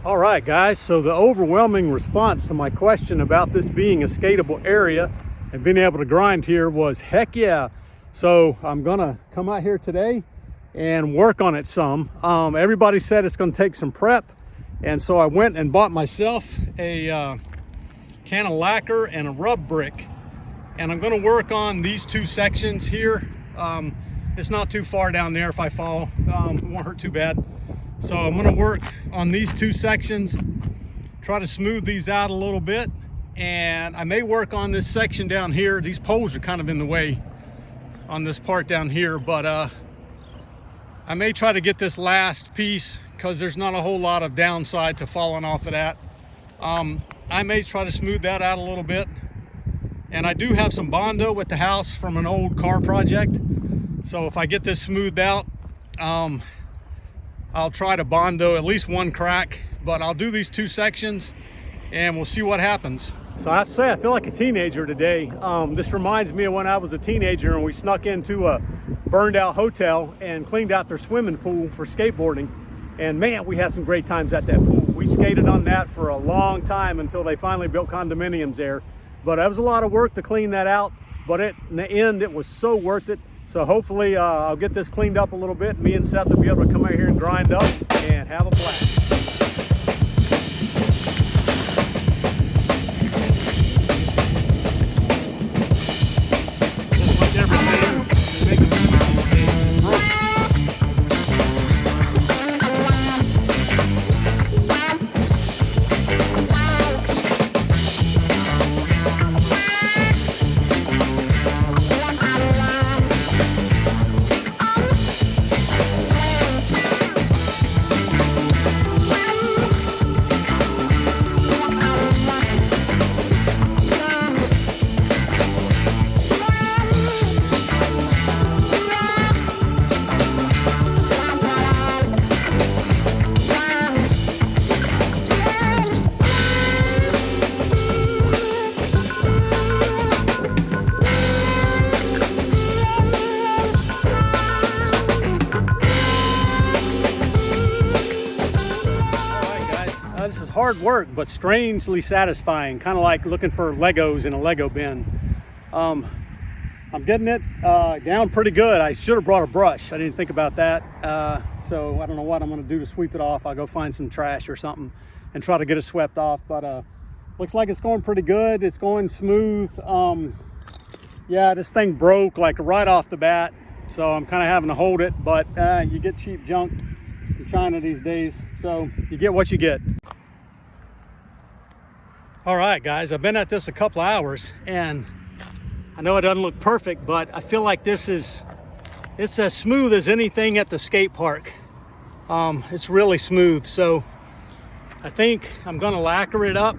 All right, guys, so the overwhelming response to my question about this being a skatable area and being able to grind here was heck yeah. So I'm gonna come out here today and work on it some. Everybody said it's gonna take some prep, and so I went and bought myself a can of lacquer and a rub brick, and I'm gonna work on these two sections here. It's not too far down there. If I fall, it won't hurt too bad. So I'm gonna work on these two sections, try to smooth these out a little bit, and I may work on this section down here. These poles are kind of in the way on this part down here, but I may try to get this last piece because there's not a whole lot of downside to falling off of that. I may try to smooth that out a little bit, and I do have some Bondo with the house from an old car project. So if I get this smoothed out, I'll try to Bondo at least one crack, but I'll do these two sections and we'll see what happens. So I have to say, I feel like a teenager today. This reminds me of when I was a teenager and we snuck into a burned out hotel and cleaned out their swimming pool for skateboarding. And man, we had some great times at that pool. We skated on that for a long time until they finally built condominiums there. But that was a lot of work to clean that out, but in the end, it was so worth it. So hopefully I'll get this cleaned up a little bit. Me and Seth will be able to come out here and grind up and have a blast. This is hard work, but strangely satisfying, kind of like looking for Legos in a Lego bin. I'm getting it down pretty good. I should have brought a brush. I didn't think about that. So I don't know what I'm going to do to sweep it off. I'll go find some trash or something and try to get it swept off. But looks like it's going pretty good. It's going smooth. Yeah, this thing broke like right off the bat, so I'm kind of having to hold it. But you get cheap junk in China these days, so you get what you get. All right, guys, I've been at this a couple hours, and I know it doesn't look perfect, but I feel like it's as smooth as anything at the skate park. It's really smooth, so I think I'm gonna lacquer it up.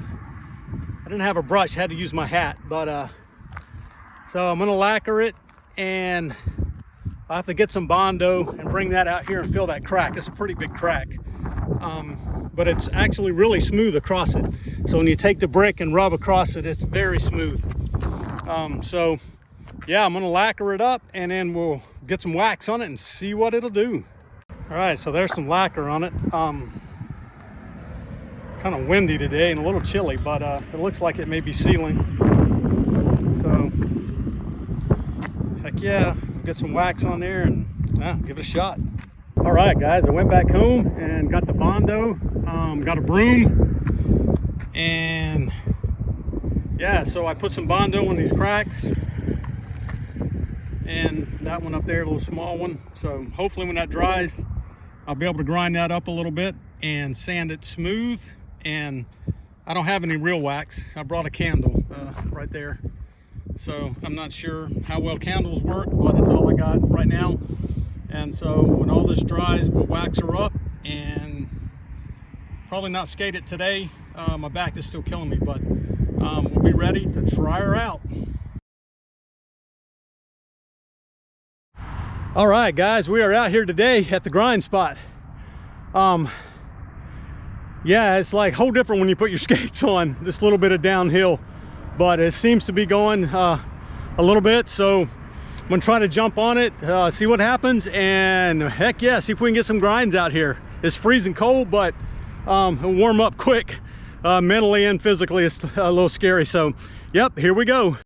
I didn't have a brush, had to use my hat, but so I'm gonna lacquer it, and I'll have to get some Bondo and bring that out here and fill that crack. It's a pretty big crack. But it's actually really smooth across it. So when you take the brick and rub across it, it's very smooth. So yeah, I'm gonna lacquer it up and then we'll get some wax on it and see what it'll do. All right, so there's some lacquer on it. Kind of windy today and a little chilly, but it looks like it may be sealing. So heck yeah, get some wax on there and give it a shot. All right, guys, I went back home and got the Bondo, got a broom, and yeah, so I put some Bondo on these cracks, and that one up there, a little small one. So hopefully when that dries, I'll be able to grind that up a little bit and sand it smooth. And I don't have any real wax. I brought a candle right there. So I'm not sure how well candles work, but it's all I got right now. And so when all this dries, we'll wax her up and probably not skate it today. My back is still killing me, but we'll be ready to try her out. All right, guys, we are out here today at the grind spot. Yeah, it's like a whole different when you put your skates on, this little bit of downhill, but it seems to be going a little bit. So I'm gonna try to jump on it, see what happens, and heck yeah, see if we can get some grinds out here. It's freezing cold, but warm up quick, mentally and physically. It's a little scary. So, yep, here we go.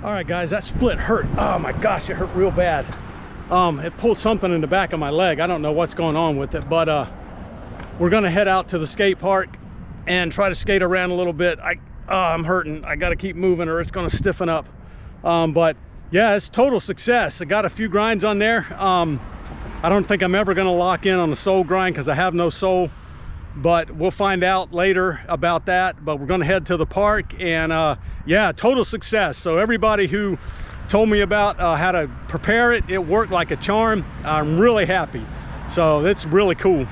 All right, guys, that split hurt. Oh my gosh, it hurt real bad. It pulled something in the back of my leg. I don't know what's going on with it, but we're gonna head out to the skate park and try to skate around a little bit. I'm hurting. I gotta keep moving or it's gonna stiffen up. But yeah, it's total success. I got a few grinds on there. I don't think I'm ever gonna lock in on the sole grind because I have no sole, but we'll find out later about that. But we're gonna head to the park and yeah, total success. So everybody who told me about how to prepare it, it worked like a charm. I'm really happy. So it's really cool.